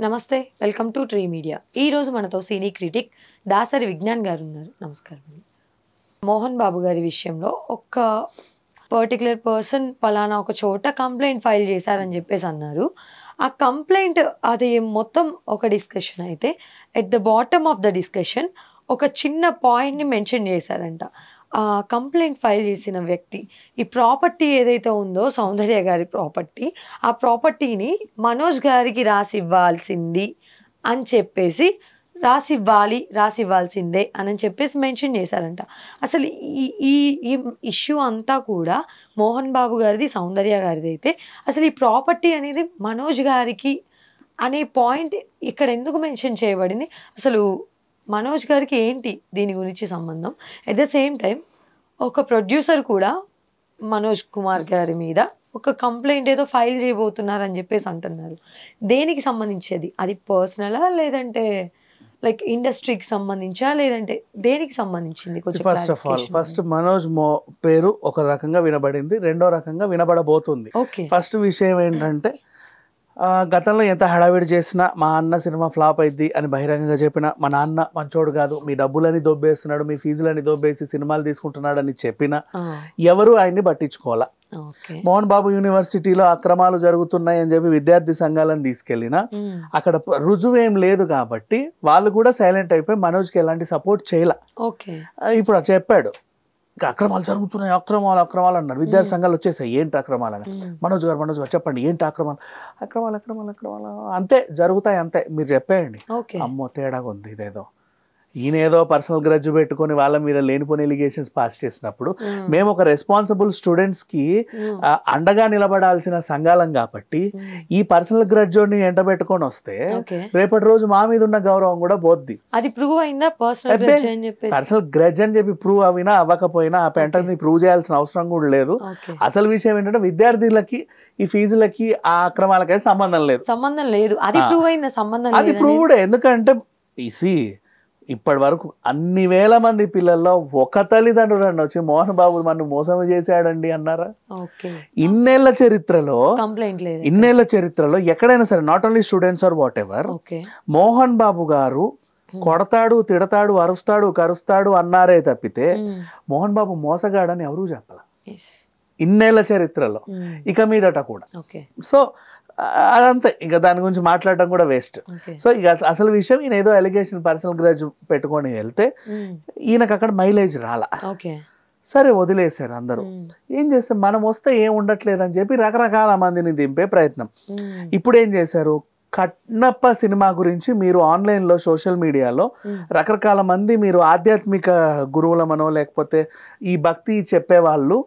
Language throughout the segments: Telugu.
నమస్తే వెల్కమ్ టు ట్రీ మీడియా. ఈ రోజు మనతో సీనీ క్రిటిక్ దాసరి విజ్ఞాన్ గారు ఉన్నారు. నమస్కారం అండి. మోహన్ బాబు గారి విషయంలో ఒక పర్టికులర్ పర్సన్ పలానా ఒక చోట కంప్లైంట్ ఫైల్ చేశారని చెప్పేసి అన్నారు. ఆ కంప్లైంట్ అది మొత్తం ఒక డిస్కషన్ అయితే at the bottom of the discussion ఒక చిన్న పాయింట్ని మెన్షన్ చేశారంట. ఆ కంప్లైంట్ ఫైల్ చేసిన వ్యక్తి ఈ ప్రాపర్టీ ఏదైతే ఉందో సౌందర్య గారి ప్రాపర్టీ, ఆ ప్రాపర్టీని మనోజ్ గారికి రాసివ్వాల్సింది అని చెప్పేసి రాసివ్వాల్సిందే అని చెప్పేసి మెన్షన్ చేశారంట. అసలు ఈ ఈ ఈ ఇష్యూ అంతా కూడా మోహన్ బాబు గారిది సౌందర్య గారిది అయితే అసలు ఈ ప్రాపర్టీ అనేది మనోజ్ గారికి అనే పాయింట్ ఇక్కడ ఎందుకు మెన్షన్ చేయబడింది? అసలు మనోజ్ గారికి ఏంటి దీని గురించి సంబంధం? ఎట్ ద సేమ్ టైం ఒక ప్రొడ్యూసర్ కూడా మనోజ్ కుమార్ గారి మీద ఒక కంప్లైంట్ ఏదో ఫైల్ చేయబోతున్నారని చెప్పేసి అంటున్నారు. దేనికి సంబంధించేది? అది పర్సనలా లేదంటే లైక్ ఇండస్ట్రీకి సంబంధించా లేదంటే దేనికి సంబంధించింది? ఫస్ట్ మనోజ్ పేరు ఒక రకంగా వినబడింది, రెండో రకంగా వినబడబోతుంది. ఫస్ట్ విషయం ఏంటంటే గతంలో ఎంత హడావిడి చేసినా మా అన్న సినిమా ఫ్లాప్ అయింది అని బహిరంగంగా చెప్పిన, మా నాన్న మంచోడు కాదు, మీ డబ్బులని దొబ్బేస్తున్నాడు, మీ ఫీజులని దొబ్బేసి సినిమాలు తీసుకుంటున్నాడు అని చెప్పిన ఎవరు ఆయన్ని పట్టించుకోవాలా. మోహన్ బాబు యూనివర్సిటీలో అక్రమాలు జరుగుతున్నాయి అని చెప్పి విద్యార్థి సంఘాలను తీసుకెళ్లిన అక్కడ రుజువు ఏం లేదు కాబట్టి వాళ్ళు కూడా సైలెంట్ అయిపోయి మనోజ్కి ఎలాంటి సపోర్ట్ చేయాల. ఇప్పుడు చెప్పాడు అక్రమాలు జరుగుతున్నాయి, అక్రమాలు అన్నారు. విద్యార్థి సంఘాలు వచ్చేసాయి, ఏంటి అక్రమాలు అని. మనోజ్ గారు చెప్పండి ఏంటి అక్రమాలు అంతే జరుగుతాయి, అంతే మీరు చెప్పేయండి. అమ్మో తేడాగా ఉంది ఇదేదో. ఈయన ఏదో పర్సనల్ గ్రడ్జ్ పెట్టుకొని వాళ్ళ మీద లేనిపోని ఎలిగేషన్స్ పాస్ చేసినప్పుడు మేము ఒక రెస్పాన్సిబుల్ స్టూడెంట్స్ కి అండగా నిలబడాల్సిన సంఘాలం కాబట్టి ఈ పర్సనల్ గ్రడ్జ్ ఎంట పెట్టుకొని వస్తే రేపటి రోజు మా మీద ఉన్న గౌరవం కూడా పోద్ది. అది ప్రూవ్ అయిందా? పర్సనల్ గ్రడ్జ్ అని చెప్పి ప్రూవ్ అవినా అవ్వకపోయినా ఆ పెంటని ప్రూవ్ చేయాల్సిన అవసరం కూడా లేదు. అసలు విషయం ఏంటంటే విద్యార్థులకి ఈ ఫీజులకి ఆ అక్రమాలకైతే సంబంధం లేదు. అది ప్రూవ్డ్. ఎందుకంటే ఇప్పటి వరకు అన్ని వేల మంది పిల్లల్లో ఒక తల్లిదండ్రులు అండి వచ్చి మోహన్ బాబు మన మోసం చేశాడండి అన్నారా? ఇన్నేళ్ల చరిత్రలో ఎక్కడైనా సరే, not only students or whatever, Mohan Babu గారు కొడతాడు, తిడతాడు, అరుస్తాడు, కరుస్తాడు అన్నారే తప్పితే మోహన్ బాబు మోసగాడని ఎవరూ చెప్పాల ఇన్నేళ్ల చరిత్రలో, ఇక మీదట కూడా. సో అదంతే, ఇంకా దాని గురించి మాట్లాడటం కూడా వేస్ట్. సో ఇక అసలు విషయం ఈయన ఏదో ఎలిగేషన్ పర్సనల్ గ్రడ్జ్ పెట్టుకొని వెళ్తే ఈయనకు అక్కడ మైలేజ్ రాలా, సరే వదిలేశారు అందరూ. ఏం చేస్తే మనం వస్తే ఏం ఉండట్లేదు అని చెప్పి రకరకాల మందిని దింపే ప్రయత్నం. ఇప్పుడు ఏం చేశారు, కన్నప్ప సినిమా గురించి మీరు ఆన్లైన్లో సోషల్ మీడియాలో రకరకాల మంది మీరు ఆధ్యాత్మిక గురువులమనో లేకపోతే ఈ భక్తి చెప్పేవాళ్ళు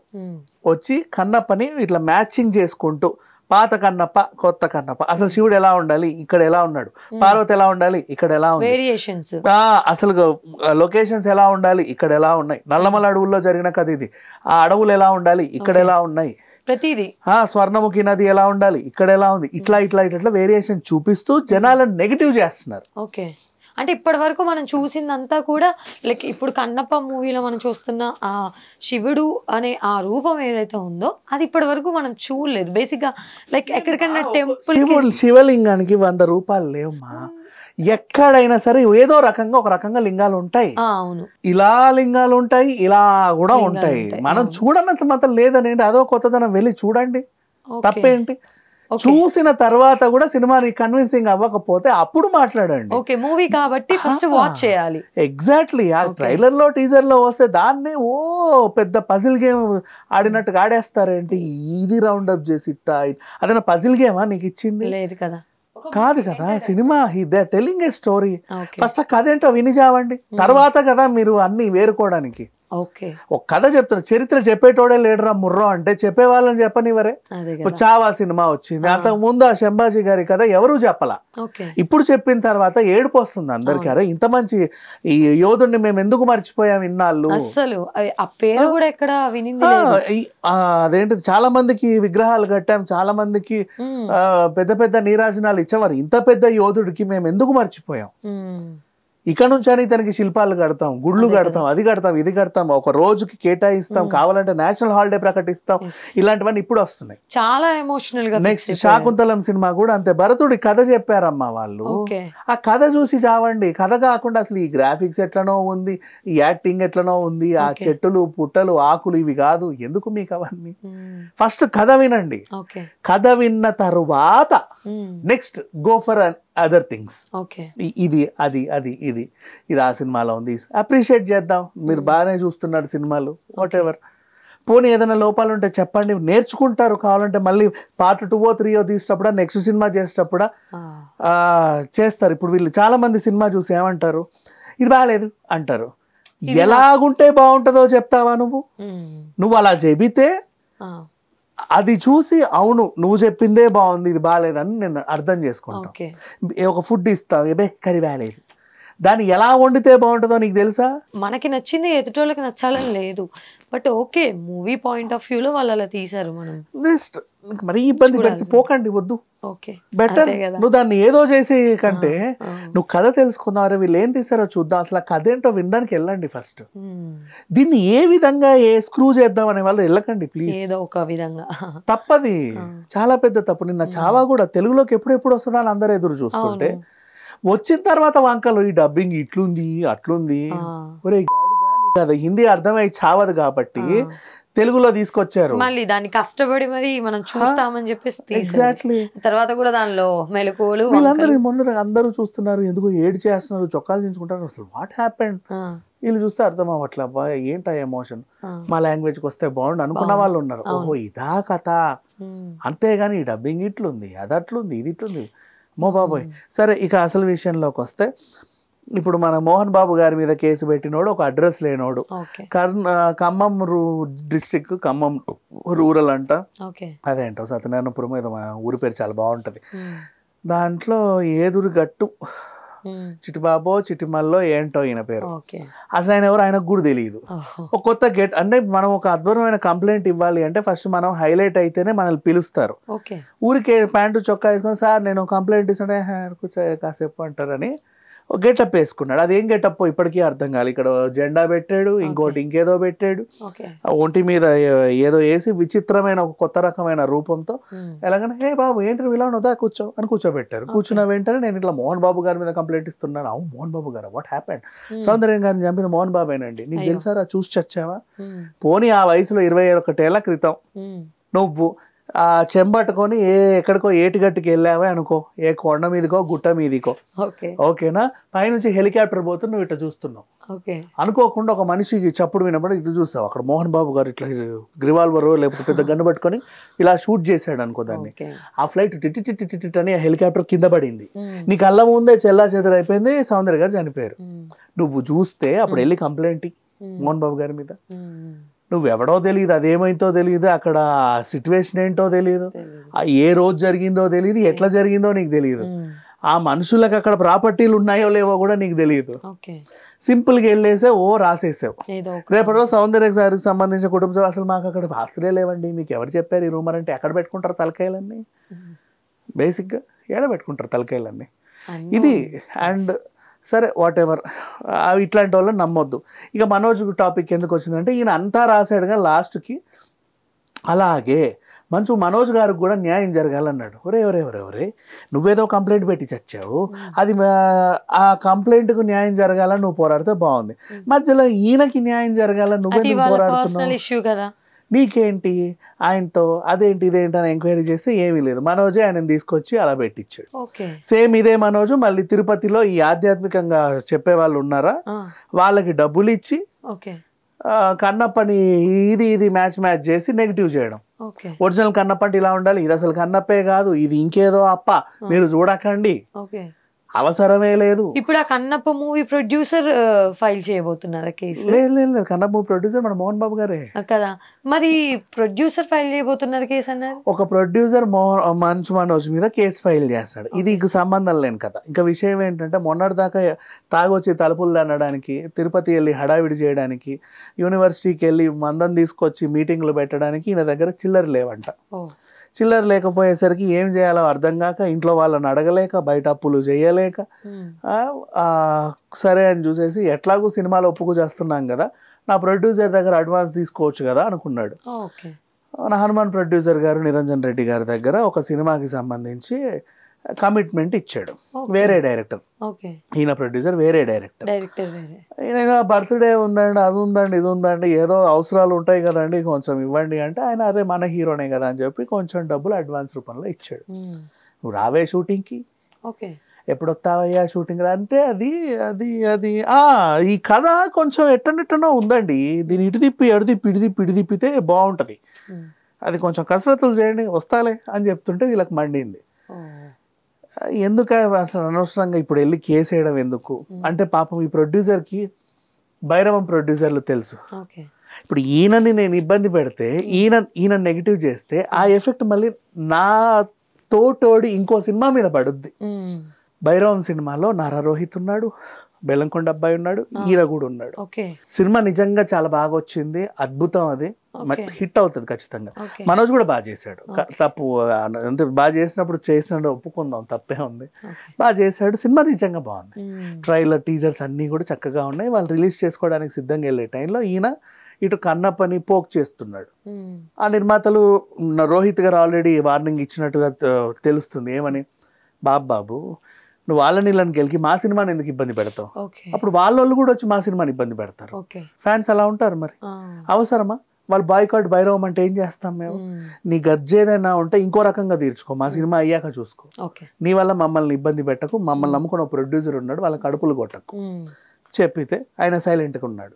వచ్చి కన్నప్పని ఇట్లా మ్యాచింగ్ చేసుకుంటూ పాత కన్నప్ప కొత్త కన్నప్ప, అసలు శివుడు ఎలా ఉండాలి ఇక్కడ ఎలా ఉన్నాడు, పార్వతి ఎలా ఉండాలి ఇక్కడ ఎలా ఉంది, అసలు లొకేషన్స్ ఎలా ఉండాలి ఇక్కడ ఎలా ఉన్నాయి, నల్లమల అడవుల్లో జరిగిన కథ ఇది, ఆ అడవులు ఎలా ఉండాలి ఇక్కడ ఎలా ఉన్నాయి, ప్రతిదీ స్వర్ణముఖి నది ఎలా ఉండాలి ఇక్కడ ఎలా ఉంది, ఇట్లా వేరియేషన్ చూపిస్తూ జనాలను నెగిటివ్ చేస్తున్నారు. అంటే ఇప్పటి వరకు మనం చూసిందంతా కూడా లైక్ ఇప్పుడు కన్నప్ప మూవీలో మనం చూస్తున్న ఆ శివుడు అనే ఆ రూపం ఏదైతే ఉందో అది ఇప్పటి వరకు మనం చూడలేదు. బేసిక్ గా లైక్ ఎక్కడికైనా టెంపుల్ శివలింగానికి 100 రూపాయలు లేవమ్మా. ఎక్కడైనా సరే ఏదో రకంగా ఒక రకంగా లింగాలు ఉంటాయి. ఇలా లింగాలు ఉంటాయి, ఇలా కూడా ఉంటాయి. మనం చూడనంత మాత్రం లేదనేది అదో కొత్తదనం, వెళ్ళి చూడండి, తప్పేంటి. చూసిన తర్వాత కూడా సినిమాని కన్విన్సింగ్ అవ్వకపోతే అప్పుడు మాట్లాడండి. మూవీ కాబట్టి ఫస్ట్ వాచ్ చేయాలి. ఎగ్జాక్ట్లీ. ఆ ట్రైలర్ లో టీజర్ లో వస్తే దాన్నే పెద్ద పజిల్ గేమ్ ఆడినట్టుగా ఆడేస్తారేంటి, ఇది రౌండ్ అప్ చేసి అదైనా పజిల్ గేమా నీకు ఇచ్చింది? లేదు కదా, కాదు కదా cinema. They telling A story. First ఆ కథ ఏంటో వినిచావండి, తర్వాత కదా మీరు అన్ని వేరుకోవడానికి. ఒక కథ చెప్తారు, చరిత్ర చెప్పేటోడే లేడరా ముర్రో అంటే చెప్పే వాళ్ళని చెప్పనివరే. చావా సినిమా వచ్చింది, అంతకు ముందు ఆ శంభాజీ గారి కథ ఎవరు చెప్పలా. ఇప్పుడు చెప్పిన తర్వాత ఏడుపు వస్తుంది అందరికి, అరే ఇంత మంచి ఈ యోధుడిని మేము ఎందుకు మర్చిపోయాం ఇన్నాళ్ళు. అదేంటి, చాలా మందికి విగ్రహాలు కట్టాం, చాలా మందికి పెద్ద పెద్ద నీరాజనాలు ఇచ్చాం, ఇంత పెద్ద యోధుడికి మేము ఎందుకు మర్చిపోయాం. ఇక్కడ నుంచి అని ఇతనికి శిల్పాలు కడతాం, గుళ్ళు కడతాం, అది కడతాం, ఇది కడతాం, ఒక రోజుకి కేటాయిస్తాం, కావాలంటే నేషనల్ హాలిడే ప్రకటిస్తాం, ఇలాంటివన్నీ ఇప్పుడు వస్తున్నాయి. చాలా ఎమోషనల్ గా. నెక్స్ట్ శాకుంతలం సినిమా కూడా అంతే, భరతుడి కథ చెప్పారమ్మా వాళ్ళు, ఆ కథ చూసి చావండి. కథ కాకుండా అసలు ఈ గ్రాఫిక్స్ ఎట్లనో ఉంది, ఈ యాక్టింగ్ ఎట్లనో ఉంది, ఆ చెట్టులు పుట్టలు ఆకులు ఇవి కాదు, ఎందుకు మీకు అవన్నీ? ఫస్ట్ కథ వినండి, కథ విన్న తరువాత next go for other things. ఇది అది అది ఇది ఇది ఆ సినిమాలో ఉంది, అప్రిషియేట్ చేద్దాం. మీరు బాగానే చూస్తున్నారు సినిమాలు, వాట్ ఎవర్. పోనీ ఏదైనా లోపాలు ఉంటే చెప్పండి, నేర్చుకుంటారు. కావాలంటే మళ్ళీ పార్ట్ 2 3 తీసేటప్పుడు, నెక్స్ట్ సినిమా చేసేటప్పుడు చేస్తారు. ఇప్పుడు వీళ్ళు చాలా మంది సినిమా చూసి ఏమంటారు, ఇది బాగాలేదు అంటారు. ఎలాగుంటే బాగుంటుందో చెప్తావా నువ్వు? నువ్వు అలా చెబితే అది చూసి అవును నువ్వు చెప్పిందే బాగుంది, ఇది బాగాలేదని నేను అర్థం చేసుకుంటాను. ఒక ఫుడ్ ఇస్తావు, ఏబే కర్రీ బాగాలేదు, దాన్ని ఎలా వండితే బాగుంటుందో నీకు తెలుసా? మనకి నచ్చింది ఎదుటోళ్ళకి నచ్చాలని లేదు, but okay movie point of వ్యూలో వాళ్ళు అలా తీసారు. మనం జస్ట్ మరీ ఇబ్బంది పెడితే పోకండి, వద్దు. బెటర్ నువ్వు దాన్ని ఏదో చేసే కంటే నువ్వు కథ తెలుసుకుందాం, అరే వీళ్ళు ఏం తీసారో చూద్దాం, అసలు ఆ కథ ఏంటో వినడానికి వెళ్ళండి ఫస్ట్. దీన్ని ఏ విధంగా స్క్రూ చేద్దాం అనే వాళ్ళు వెళ్ళకండి ప్లీజ్. ఏదో ఒక విధంగా తప్పది, చాలా పెద్ద తప్పు. నిన్న చావా కూడా తెలుగులోకి ఎప్పుడు వస్తుందా అని అందరూ ఎదురు చూస్తుంటే, వచ్చిన తర్వాత వంకలు ఈ డబ్బింగ్ ఇట్లుంది అట్లుంది, ఒరే కదా హిందీ అర్థమై చావదు కాబట్టి తెలుగులో తీసుకొచ్చారు. మళ్ళీ దాన్ని కష్టపడి మరి మనం చూస్తామని చెప్పేసి ఎగ్జాక్ట్లీ తర్వాత కూడా దానిలో మెలకువలు వీళ్ళందరూ మొన్న అందరూ చూస్తున్నారు, ఎందుకో ఏడు చేస్తున్నారు, చొక్కాలు దించుకుంటారు. అసలు వాట్ హ్యాపెండ్? వీళ్ళు చూస్తే అర్థం అవ్వట్లే, అబ్బా ఏంటా ఎమోషన్, మా లాంగ్వేజ్కి వస్తే బాగుండు అనుకున్న వాళ్ళు ఉన్నారు. ఓహో ఇదా కథ, అంతేగాని ఈ డబ్బింగ్ ఇట్లుంది, అది అట్లుంది, ఇది ఇట్లుంది, మో బాబోయ్. సరే ఇక అసలు విషయంలోకి వస్తే, ఇప్పుడు మన మోహన్ బాబు గారి మీద కేసు పెట్టినోడు ఒక అడ్రస్ లేనోడు, ఖమ్మం డిస్ట్రిక్ట్, ఖమ్మం రూరల్ అంట, అదేంటో సత్యనారాయణపురం ఏదో ఊరి పేరు చాలా బాగుంటది. దాంట్లో ఏదురు గట్టు చిటిబాబో చిటిమల్లో ఏంటో ఈయన పేరు, అసలు ఆయన ఎవరు ఆయనకు కూడా తెలియదు. ఒక కొత్త గెట్ అంటే మనం ఒక అద్భుతమైన కంప్లైంట్ ఇవ్వాలి అంటే ఫస్ట్ మనం హైలైట్ అయితేనే మనల్ని పిలుస్తారు. ఊరికే ప్యాంటు చొక్కా వేసుకొని సార్ నేను కంప్లైంట్ ఇస్తుంటే కూర్చో కాసేపు అంటారని గెటప్ వేసుకున్నాడు. అది ఏం గెటప్ ఇప్పటికీ అర్థం కాదు. ఇక్కడ జెండా పెట్టాడు, ఇంకోటి ఇంకేదో పెట్టాడు, ఒంటి మీద ఏదో వేసి విచిత్రమైన ఒక కొత్త రకమైన రూపంతో ఎలాగంటే హే బాబు ఏంటి ఇలా ఉందా కూర్చో అని కూర్చోబెట్టారు. కూర్చున్న వెంటనే నేను ఇట్లా మోహన్ బాబు గారి మీద కంప్లైంట్ ఇస్తున్నాను. అవును మోహన్ బాబు గారు, వాట్ హ్యాపెండ్? సౌందర్యం గారిని చంపిన మోహన్ బాబేనండి, నీకు తెలుసారా? చూసి చచ్చావా? పోనీ ఆ వయసులో 21 ఏళ్ల క్రితం నువ్వు ఆ చెంబట్టుకొని ఎక్కడికో ఏటిగట్టుకి వెళ్ళావే అనుకో, ఏ కొండ మీదకో గుట్ట మీదకో, ఓకేనా, పైనుంచి హెలికాప్టర్ పోతూ నువ్వు ఇట్లా చూస్తున్నావు, అనుకోకుండా ఒక మనిషికి చప్పుడు వినప్పుడు ఇట్లా చూస్తావు, అక్కడ మోహన్ బాబు గారు ఇట్లా రివాల్వర్ లేకపోతే పెద్ద గన్ను పట్టుకొని ఇలా షూట్ చేశాడు అనుకో దాన్ని, ఆ ఫ్లైట్ టిట్ అని హెలికాప్టర్ కింద పడింది, నీ కళ్ళ ముందే చెల్లా చెదరైపోయింది, సౌందర్య గారు చనిపోయారు. నువ్వు చూస్తే అప్పుడు వెళ్ళి కంప్లైంట్ మోహన్ బాబు గారి మీద, నువ్వెవడో తెలియదు, అదేమైందో తెలియదు, అక్కడ సిచ్యువేషన్ ఏంటో తెలియదు, ఏ రోజు జరిగిందో తెలియదు, ఎట్లా జరిగిందో నీకు తెలియదు, ఆ మనుషులకు అక్కడ ప్రాపర్టీలు ఉన్నాయో లేవో కూడా నీకు తెలియదు. సింపుల్గా వెళ్ళేసావు, రాసేసావు. రేపటి రోజు సౌందర్య గారికి సంబంధించిన కుటుంబ సభ్యులు అసలు మాకు అక్కడ ఆస్తులే లేవండి, మీకు ఎవరు చెప్పారు ఈ రూమర్ అంటే, ఎక్కడ పెట్టుకుంటారు తలకాయలన్నీ? బేసిక్గా ఏడ పెట్టుకుంటారు తలకాయలన్నీ ఇది. అండ్ సరే వాట్ ఎవర్, అవి ఇట్లాంటి వాళ్ళని నమ్మొద్దు. ఇక మనోజ్ టాపిక్ ఎందుకు వచ్చిందంటే, ఈయన అంతా రాశాడుగా లాస్ట్కి అలాగే మంచు మనోజ్ గారికి కూడా న్యాయం జరగాలన్నాడు. ఒరే నువ్వేదో కంప్లైంట్ పెట్టి చచ్చావు, అది ఆ కంప్లైంట్కు న్యాయం జరగాలని నువ్వు పోరాడితే బాగుంది, మధ్యలో ఈయనకి న్యాయం జరగాలని నువ్వెందుకు పోరాడుతున్నావు? నీకేంటి ఆయనతో అదేంటి ఇదేంటి అని ఎంక్వైరీ చేస్తే ఏమీ లేదు, మనోజే ఆయనను తీసుకొచ్చి అలా పెట్టించాడు. సేమ్ ఇదే మనోజు మళ్ళీ తిరుపతిలో ఈ ఆధ్యాత్మికంగా చెప్పే వాళ్ళు ఉన్నారా, వాళ్ళకి డబ్బులు ఇచ్చి కన్నప్పని ఇది మ్యాచ్ చేసి నెగిటివ్ చేయడం. ఒరిజినల్ కన్నప్ప అంటే ఇలా ఉండాలి, ఇది అసలు కన్నప్పే కాదు, ఇది ఇంకేదో అప్ప, మీరు చూడకండి, అవసరమే లేదు. ఇప్పుడు ఆ కన్నప్ప మూవీ ప్రొడ్యూసర్ ఫైల్ చేయబోతున్నారా కేసు? లేదు, కన్నప్ప మూవీ ప్రొడ్యూసర్ మన మోహన్ బాబు గారే కదా, మరి ప్రొడ్యూసర్ ఫైల్ చేయబోతున్నారు కేసు అన్నారు. ఒక ప్రొడ్యూసర్ మంచు మనోజ్ మీద కేసు ఫైల్ చేస్తాడు, ఇది సంబంధం లేని కథ. ఇంకా విషయం ఏంటంటే, మొన్నటిదాకా తాగొచ్చి తలుపులు దండడానికి, తిరుపతి వెళ్ళి హడావిడి చేయడానికి, యూనివర్సిటీకి వెళ్ళి మందం తీసుకొచ్చి మీటింగ్లు పెట్టడానికి ఈయన దగ్గర చిల్లర లేవంట. చిల్లర లేకపోయేసరికి ఏం చేయాలో అర్థం కాక ఇంట్లో వాళ్ళని అడగలేక బయట అప్పులు చేయలేక సరే అని చూసేసి ఎట్లాగూ సినిమాలో ఒప్పుకు చేస్తున్నాం కదా, నా ప్రొడ్యూసర్ దగ్గర అడ్వాన్స్ తీసుకోవచ్చు కదా అనుకున్నాడు. నా హనుమాన్ ప్రొడ్యూసర్ గారు నిరంజన్ రెడ్డి గారి దగ్గర ఒక సినిమాకి సంబంధించి కమిట్మెంట్ ఇచ్చాడు. వేరే డైరెక్టర్, ఈయన ప్రొడ్యూసర్ వేరే డైరెక్టర్. ఈయన బర్త్డే ఉందండి, అది ఉందండి, ఇది ఉందండి, ఏదో అవసరాలు ఉంటాయి కదండి, కొంచెం ఇవ్వండి అంటే ఆయన అరే మన హీరోనే కదా అని చెప్పి కొంచెం డబ్బులు అడ్వాన్స్ రూపంలో ఇచ్చాడు. నువ్వు రావే షూటింగ్కి, ఎప్పుడు వస్తావయ్యా షూటింగ్ అంటే అది అది అది ఈ కథ కొంచెం ఎట్టనెట్టనో ఉందండి, దీన్ని ఇటు తిప్పి ఎడు తిప్పి ఇటు తిప్పి ఇటు తిప్పితే బాగుంటుంది, అది కొంచెం కసరత్తులు చేయండి వస్తాలే అని చెప్తుంటే వీళ్ళకి మండింది. ఎందుకు అసలు అనవసరంగా ఇప్పుడు వెళ్ళి కేసు వేయడం ఎందుకు అంటే పాపం ఈ ప్రొడ్యూసర్కి భైరవం ప్రొడ్యూసర్లు తెలుసు. ఇప్పుడు ఈయనని నేను ఇబ్బంది పెడితే ఈయన నెగిటివ్ చేస్తే ఆ ఎఫెక్ట్ మళ్ళీ నా తోటోడి ఇంకో సినిమా మీద పడుద్ది. భైరవం సినిమాలో నారా రోహిత్ ఉన్నాడు, బెల్లంకొండ అబ్బాయి ఉన్నాడు, ఈయన కూడా ఉన్నాడు. సినిమా నిజంగా చాలా బాగా వచ్చింది, అద్భుతం, అది హిట్ అవుతుంది ఖచ్చితంగా. మనోజ్ కూడా బాగా చేశాడు, తప్పు అంటే బాగా చేసినప్పుడు చేసినట్టు ఒప్పుకుందాం, తప్పే ఉంది, బాగా చేశాడు. సినిమా నిజంగా బాగుంది, ట్రైలర్ టీజర్స్ అన్నీ కూడా చక్కగా ఉన్నాయి. వాళ్ళు రిలీజ్ చేసుకోవడానికి సిద్ధంగా వెళ్ళే టైంలో ఈయన ఇటు కన్నప్పని పోక్ చేస్తున్నాడు. ఆ నిర్మాతలు రోహిత్ గారు ఆల్రెడీ వార్నింగ్ ఇచ్చినట్టుగా తెలుస్తుంది. ఏమని, బాబు నువ్వు వాళ్ళ నీళ్ళని గెలికి మా సినిమాని ఎందుకు ఇబ్బంది పెడతావు, అప్పుడు వాళ్ళు కూడా వచ్చి మా సినిమాని ఇబ్బంది పెడతారు. ఫ్యాన్స్ అలా ఉంటారు, మరి అవసరమా? వాళ్ళు బాయ్కాట్ భైరవం అంటే ఏం చేస్తాం మేము? నీ గర్జేదైనా ఉంటే ఇంకో రకంగా తీర్చుకో, మా సినిమా అయ్యాక చూసుకో, నీ వల్ల మమ్మల్ని ఇబ్బంది పెట్టకు, మమ్మల్ని నమ్ముకున్న ప్రొడ్యూసర్ ఉన్నాడు, వాళ్ళ కడుపులు కొట్టకు చెప్పితే ఆయన సైలెంట్గా ఉన్నాడు.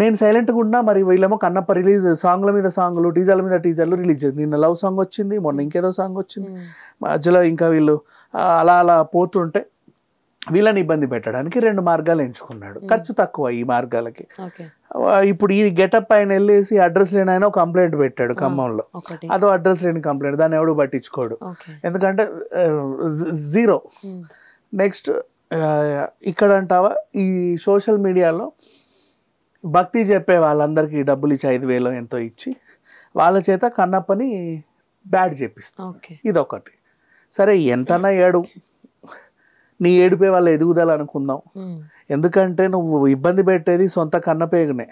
నేను సైలెంట్గా ఉన్నా, మరి వీళ్ళేమో కన్నప్ప రిలీజ్ సాంగ్ల మీద సాంగ్లు, టీజర్ల మీద టీజర్లు రిలీజ్ చేసి, నిన్న లవ్ సాంగ్ వచ్చింది, మొన్న ఇంకేదో సాంగ్ వచ్చింది, మధ్యలో ఇంకా వీళ్ళు అలా అలా పోతుంటే వీళ్ళని ఇబ్బంది పెట్టడానికి 2 మార్గాలు ఎంచుకున్నాడు. ఖర్చు తక్కువ ఈ మార్గాలకి. ఇప్పుడు ఈ గెటప్ ఆయన వెళ్ళేసి అడ్రస్ లేని ఆయన ఒక కంప్లైంట్ పెట్టాడు ఖమ్మంలో, అదో అడ్రస్ లేని కంప్లైంట్, దాన్ని ఎవడు పట్టించుకోడు, ఎందుకంటే జీరో. నెక్స్ట్ ఇక్కడ అంటావా, ఈ సోషల్ మీడియాలో భక్తి చెప్పే వాళ్ళందరికీ డబ్బులు ఇచ్చి 5,000 ఎంతో ఇచ్చి వాళ్ళ చేత కన్నప్పని బ్యాడ్ చేపిస్తాం, ఇదొకటి. సరే ఎంతన్నా ఏడు, నీ ఏడుపే వాళ్ళ ఎదుగుదల అనుకుందాం, ఎందుకంటే నువ్వు ఇబ్బంది పెట్టేది సొంత కన్నపేగునే,